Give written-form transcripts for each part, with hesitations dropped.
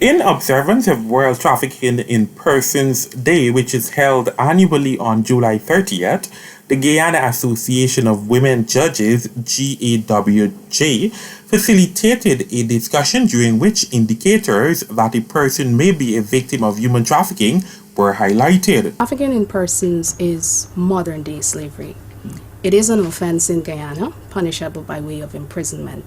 In observance of World Trafficking in Persons Day, which is held annually on July 30th, the Guyana Association of Women Judges, GAWJ, facilitated a discussion during which indicators that a person may be a victim of human trafficking were highlighted. Trafficking in persons is modern-day slavery. It is an offense in Guyana, punishable by way of imprisonment.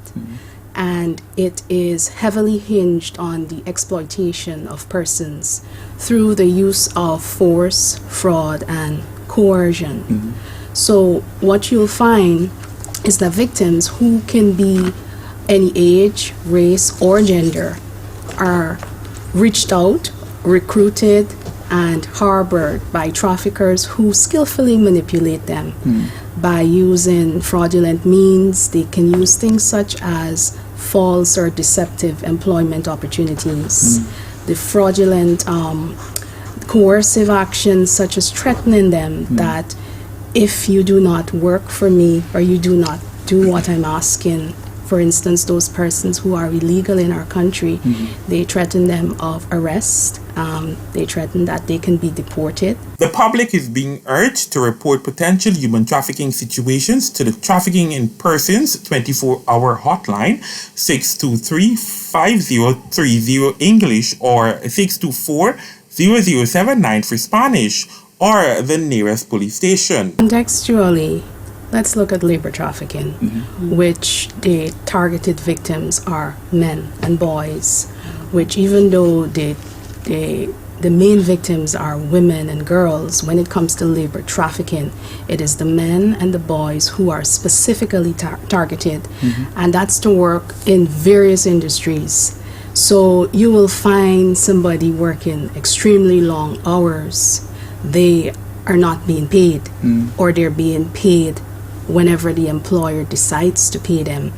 And it is heavily hinged on the exploitation of persons through the use of force, fraud, and coercion. So what you'll find is that victims who can be any age, race, or gender are reached out, recruited, and harbored by traffickers who skillfully manipulate them by using fraudulent means. They can use things such as false or deceptive employment opportunities, the fraudulent coercive actions such as threatening them that if you do not work for me or you do not do what I'm asking, for instance, those persons who are illegal in our country, they threaten them of arrest. They threaten that they can be deported. The public is being urged to report potential human trafficking situations to the Trafficking in Persons 24-hour hotline 623-5030 English or 624-0079 for Spanish, or the nearest police station. Contextually, let's look at labor trafficking, which the targeted victims are men and boys, which even though the main victims are women and girls, when it comes to labor trafficking, it is the men and the boys who are specifically targeted, and that's to work in various industries. So you will find somebody working extremely long hours. They are not being paid, or they're being paid whenever the employer decides to pay them.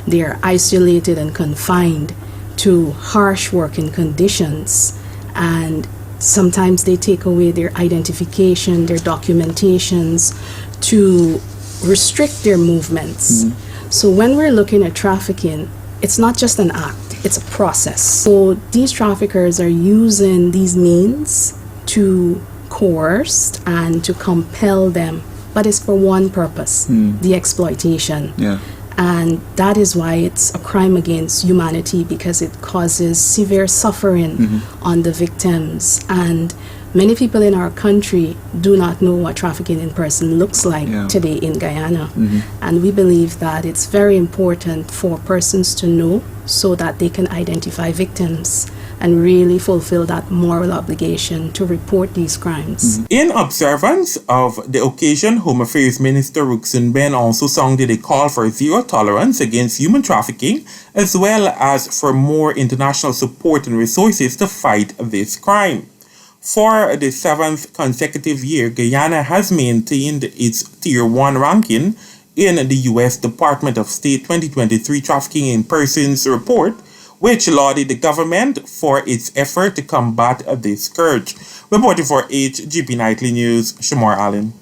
They are isolated and confined to harsh working conditions, and sometimes they take away their identification, their documentations to restrict their movements. So when we're looking at trafficking, it's not just an act, it's a process. So these traffickers are using these means to coerce and to compel them, but it's for one purpose, the exploitation. And that is why it's a crime against humanity, because it causes severe suffering on the victims. And many people in our country do not know what trafficking in person looks like today in Guyana. And we believe that it's very important for persons to know so that they can identify victims and really fulfill that moral obligation to report these crimes. In observance of the occasion, Home Affairs Minister Ruxin Ben also sounded a call for zero tolerance against human trafficking, as well as for more international support and resources to fight this crime. For the 7th consecutive year, Guyana has maintained its Tier 1 ranking in the U.S. Department of State 2023 Trafficking in Persons report, which lauded the government for its effort to combat this scourge. Reporting for HGP Nightly News, Shemar Alleyen.